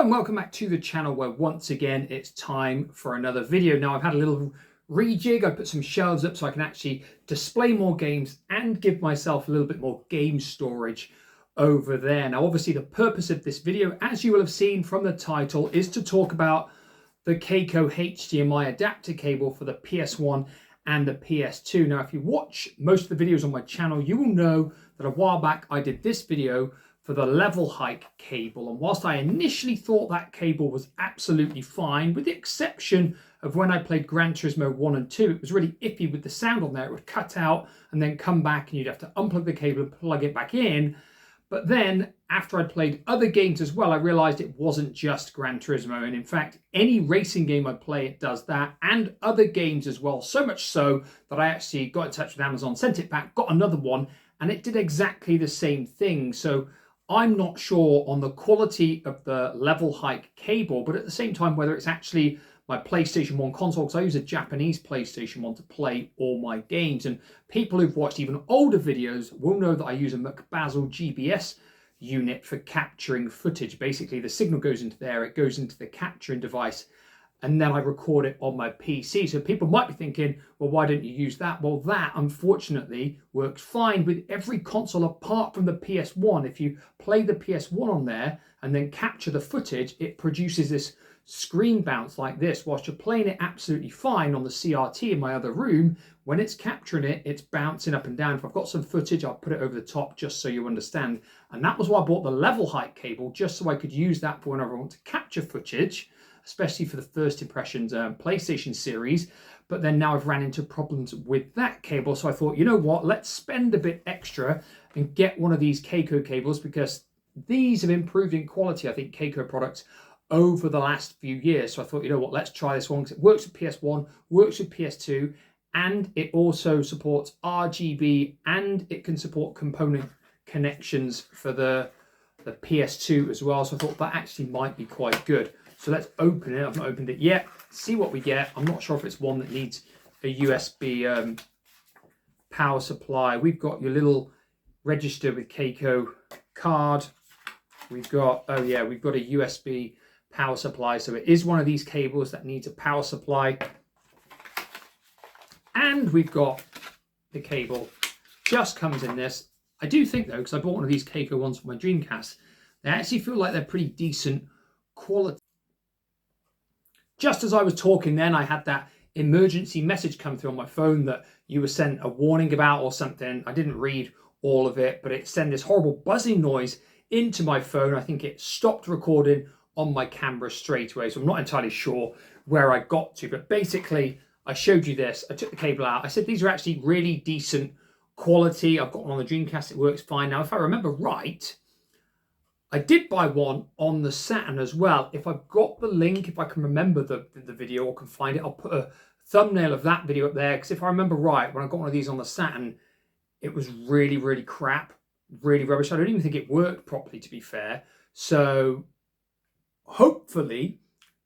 and welcome back to the channel where once again it's time for another video. Now I've had a little rejig. I put some shelves up so I can actually display more games and give myself a little bit more game storage over there. Now obviously the purpose of this video, as you will have seen from the title, is to talk about the Kaico HDMI adapter cable for the PS1 and the PS2. Now if you watch most of the videos on my channel, you will know that a while back I did this video for the Levelhike cable, and whilst I initially thought that cable was absolutely fine, with the exception of when I played Gran Turismo 1 and 2, it was really iffy with the sound on there. It would cut out and then come back and you'd have to unplug the cable and plug it back in. But then after I played other games as well, I realized it wasn't just Gran Turismo, and in fact any racing game I play, it does that, and other games as well, so much so that I actually got in touch with Amazon, sent it back, got another one, and it did exactly the same thing. So I'm not sure on the quality of the Levelhike cable, but at the same time whether it's actually my PlayStation 1 console, because I use a Japanese PlayStation 1 to play all my games. And people who've watched even older videos will know that I use a McBazel GBS unit for capturing footage. Basically the signal goes into there, it goes into the capturing device, and then I record it on my PC. So people might be thinking, well, why don't you use that? Well, that unfortunately works fine with every console apart from the PS1. If you play the PS1 on there and then capture the footage, it produces this screen bounce like this. Whilst you're playing it absolutely fine on the CRT in my other room, when it's capturing it, it's bouncing up and down. If I've got some footage, I'll put it over the top just so you understand. And that was why I bought the Levelhike cable, just so I could use that for whenever I want to capture footage, especially for the First Impressions PlayStation series. But then now I've ran into problems with that cable. So I thought, you know what, let's spend a bit extra and get one of these Kaico cables, because these have improved in quality, I think, Kaico products over the last few years. So I thought, you know what, let's try this one, because it works with PS1, works with PS2, and it also supports RGB, and it can support component connections for the PS2 as well. So I thought that actually might be quite good. So let's open it. I've not opened it yet. See what we get. I'm not sure if it's one that needs a USB power supply. We've got your little register with Kaico card. We've got, oh yeah, we've got a USB power supply. So it is one of these cables that needs a power supply. And we've got the cable. Just comes in this. I do think though, because I bought one of these Kaico ones for my Dreamcast, they actually feel like they're pretty decent quality. Just as I was talking then, I had that emergency message come through on my phone that you were sent a warning about or something. I didn't read all of it, but it sent this horrible buzzing noise into my phone. I think it stopped recording on my camera straight away. So I'm not entirely sure where I got to, but basically I showed you this. I took the cable out. I said, these are actually really decent quality. I've got one on the Dreamcast. It works fine. Now, if I remember right, I did buy one on the Saturn as well. If I've got the link, if I can remember the video or can find it, I'll put a thumbnail of that video up there. Because if I remember right, when I got one of these on the Saturn, it was really, really crap, really rubbish. I don't even think it worked properly, to be fair. So hopefully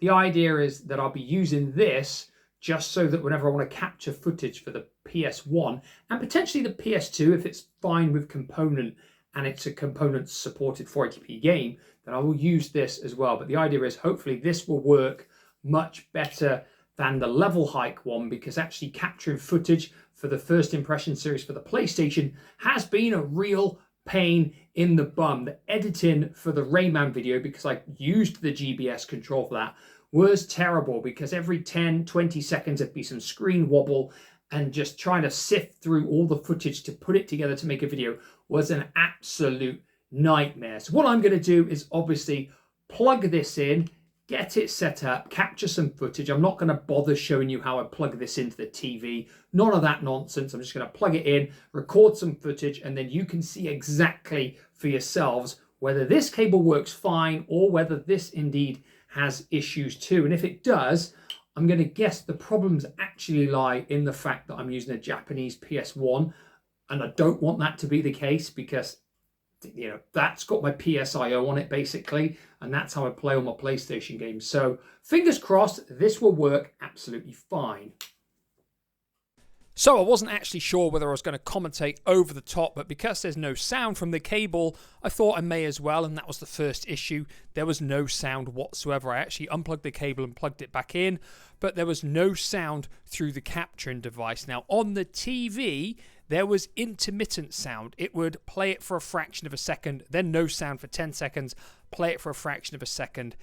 the idea is that I'll be using this just so that whenever I want to capture footage for the PS1 and potentially the PS2, if it's fine with component and it's a component supported 480p game, then I will use this as well. But the idea is hopefully this will work much better than the Levelhike one, because actually capturing footage for the First Impression series for the PlayStation has been a real pain in the bum. The editing for the Rayman video, because I used the GBS control for that, was terrible, because every 10-20 seconds there'd be some screen wobble, and just trying to sift through all the footage to put it together to make a video was an absolute nightmare. So what I'm going to do is obviously plug this in, get it set up, capture some footage. I'm not going to bother showing you how I plug this into the TV. None of that nonsense. I'm just going to plug it in, record some footage, and then you can see exactly for yourselves whether this cable works fine or whether this indeed has issues too. And if it does, I'm going to guess the problems actually lie in the fact that I'm using a Japanese PS1, and I don't want that to be the case, because you know that's got my PSIO on it basically, and that's how I play on my PlayStation games. So fingers crossed this will work absolutely fine. So I wasn't actually sure whether I was going to commentate over the top, but because there's no sound from the cable, I thought I may as well, and that was the first issue. There was no sound whatsoever. I actually unplugged the cable and plugged it back in, but there was no sound through the capturing device. Now, on the TV, there was intermittent sound. It would play it for a fraction of a second, then no sound for 10 seconds, play it for a fraction of a second,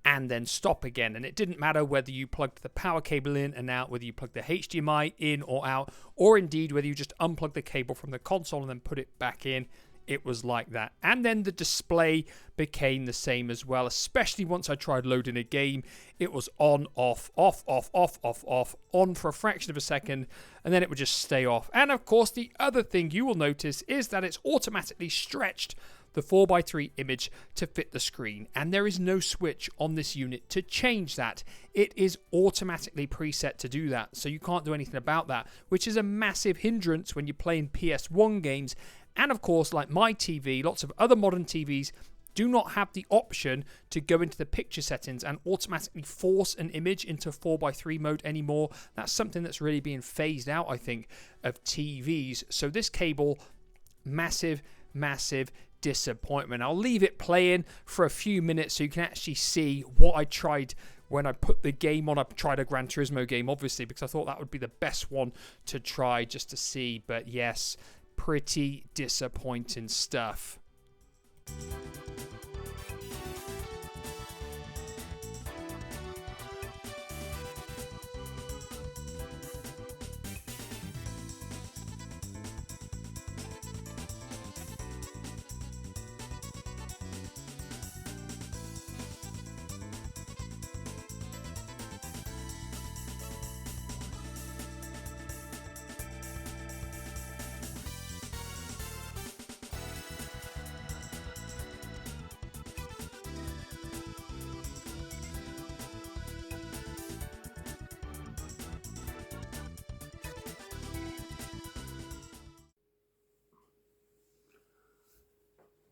and then stop again. And it didn't matter whether you plugged the power cable in and out, whether you plugged the HDMI in or out, or indeed whether you just unplugged the cable from the console and then put it back in. It was like that. And then the display became the same as well, especially once I tried loading a game. It was on, off, off, off, off, off, off, on for a fraction of a second, and then it would just stay off. And of course, the other thing you will notice is that it's automatically stretched the 4:3 image to fit the screen, and there is no switch on this unit to change that. It is automatically preset to do that, so you can't do anything about that, which is a massive hindrance when you're playing PS1 games. And of course, like my TV, lots of other modern TVs do not have the option to go into the picture settings and automatically force an image into 4:3 mode anymore. That's something that's really being phased out, I think, of TVs. So this cable, massive disappointment. I'll leave it playing for a few minutes so you can actually see what I tried when I put the game on. I tried a Gran Turismo game, obviously, because I thought that would be the best one to try just to see. But yes, pretty disappointing stuff.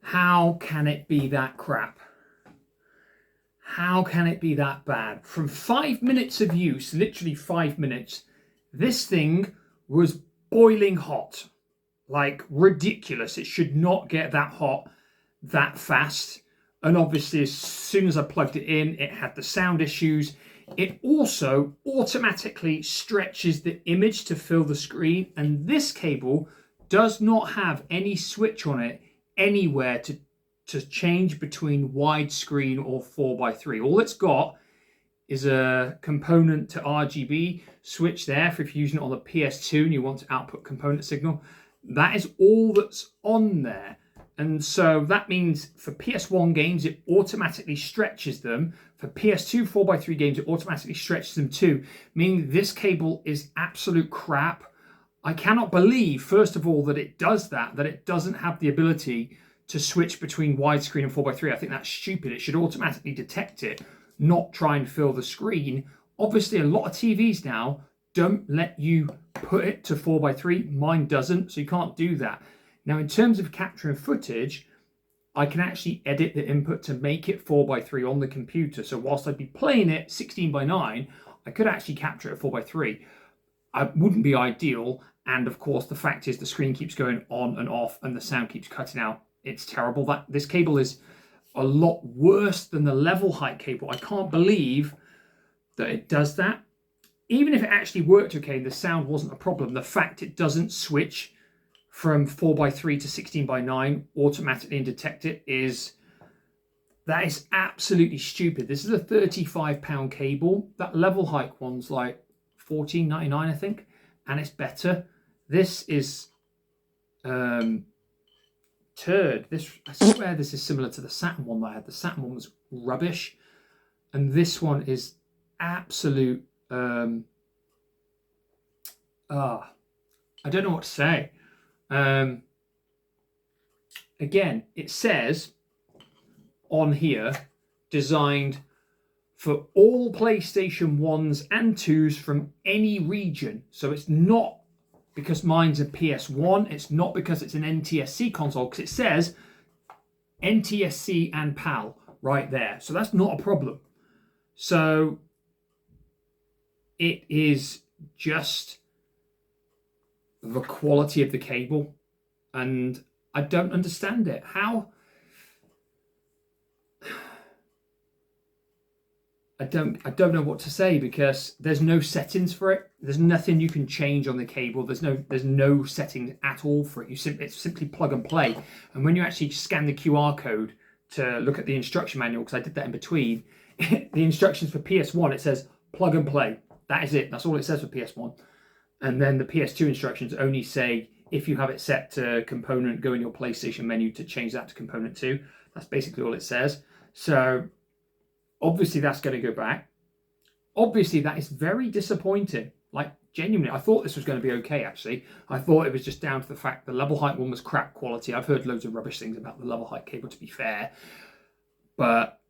How can it be that crap? How can it be that bad? From 5 minutes of use, literally 5 minutes, this thing was boiling hot. Like ridiculous. It should not get that hot that fast. And obviously, as soon as I plugged it in, it had the sound issues. It also automatically stretches the image to fill the screen. And this cable does not have any switch on it anywhere to change between widescreen or 4:3. All it's got is a component to RGB switch there for if you're using it on the PS2 and you want to output component signal. That is all that's on there. And so that means for PS1 games, it automatically stretches them. For PS2 4:3 games, it automatically stretches them too, meaning this cable is absolute crap. I cannot believe, first of all, that it does that it doesn't have the ability to switch between widescreen and 4:3. I think that's stupid. It should automatically detect it, not try and fill the screen. Obviously, a lot of TVs now don't let you put it to 4:3. Mine doesn't, so you can't do that. Now, in terms of capturing footage, I can actually edit the input to make it 4:3 on the computer. So whilst I'd be playing it 16:9, I could actually capture it at 4:3. It wouldn't be ideal. And of course, the fact is the screen keeps going on and off and the sound keeps cutting out. It's terrible. This cable is a lot worse than the Levelhike cable. I can't believe that it does that. Even if it actually worked okay, the sound wasn't a problem. The fact it doesn't switch from 4:3 to 16:9 automatically and detect it that is absolutely stupid. This is a £35 cable. That Levelhike one's like $14.99, I think, and it's better. This is turd. I swear this is similar to the Saturn one that I had. The Saturn one was rubbish, and this one is absolute. I don't know what to say. Again, it says on here, designed for all PlayStation 1s and 2s from any region. So it's not because mine's a PS1, it's not because it's an NTSC console, because it says NTSC and PAL right there. So that's not a problem. So it is just the quality of the cable, and I don't understand it. How? I don't know what to say, because there's no settings for it. There's nothing you can change on the cable. There's no setting at all for it. It's simply plug and play. And when you actually scan the QR code to look at the instruction manual, because I did that in between, the instructions for PS1, it says plug and play. That is it. That's all it says for PS1. And then the PS2 instructions only say, if you have it set to component, go in your PlayStation menu to change that to component 2. That's basically all it says. So obviously that's going to go back. Obviously that is very disappointing. Like, genuinely, I thought this was going to be okay, actually. I thought it was just down to the fact the Levelhike one was crap quality. I've heard loads of rubbish things about the Levelhike cable, to be fair. But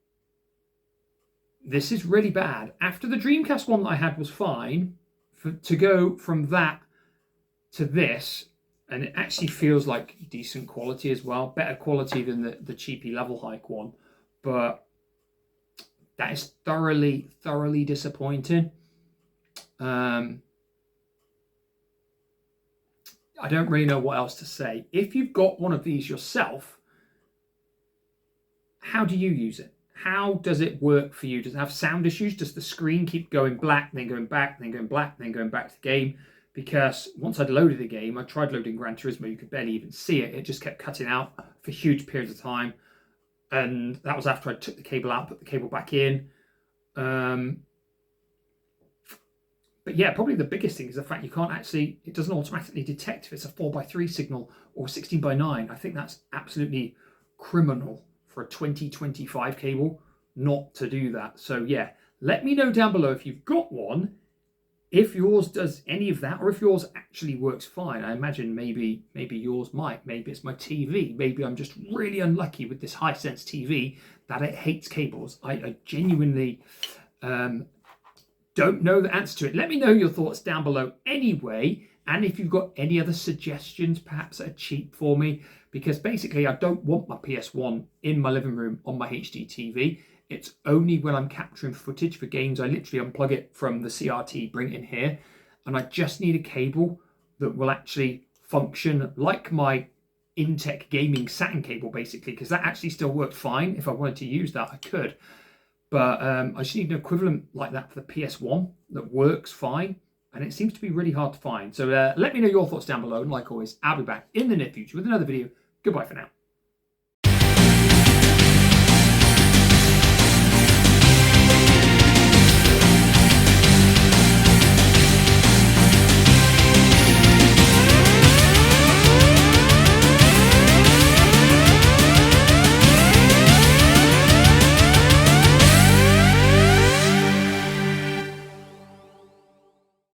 this is really bad. After the Dreamcast one that I had was fine, to go from that to this, and it actually feels like decent quality as well. Better quality than the cheapy Levelhike one. But that is thoroughly, thoroughly disappointing. I don't really know what else to say. If you've got one of these yourself, how do you use it? How does it work for you? Does it have sound issues? Does the screen keep going black, then going back, then going black, then going back to the game? Because once I'd loaded the game, I tried loading Gran Turismo, you could barely even see it. It just kept cutting out for huge periods of time. And that was after I took the cable out, put the cable back in. But yeah, probably the biggest thing is the fact you can't actually, it doesn't automatically detect if it's a 4x3 signal or 16:9. I think that's absolutely criminal for a 2025 cable not to do that. So yeah, let me know down below if you've got one, if yours does any of that, or if yours actually works fine. I imagine maybe yours might. Maybe it's my TV. Maybe I'm just really unlucky with this Hisense TV that it hates cables. I genuinely don't know the answer to it. Let me know your thoughts down below anyway, and if you've got any other suggestions perhaps that are cheap for me, because basically I don't want my PS1 in my living room on my HD TV. It's only when I'm capturing footage for games, I literally unplug it from the CRT, bring it in here, and I just need a cable that will actually function like my Intech gaming Saturn cable, basically, because that actually still worked fine. If I wanted to use that, I could. But I just need an equivalent like that for the PS1 that works fine, and it seems to be really hard to find. So let me know your thoughts down below, and like always, I'll be back in the near future with another video. Goodbye for now.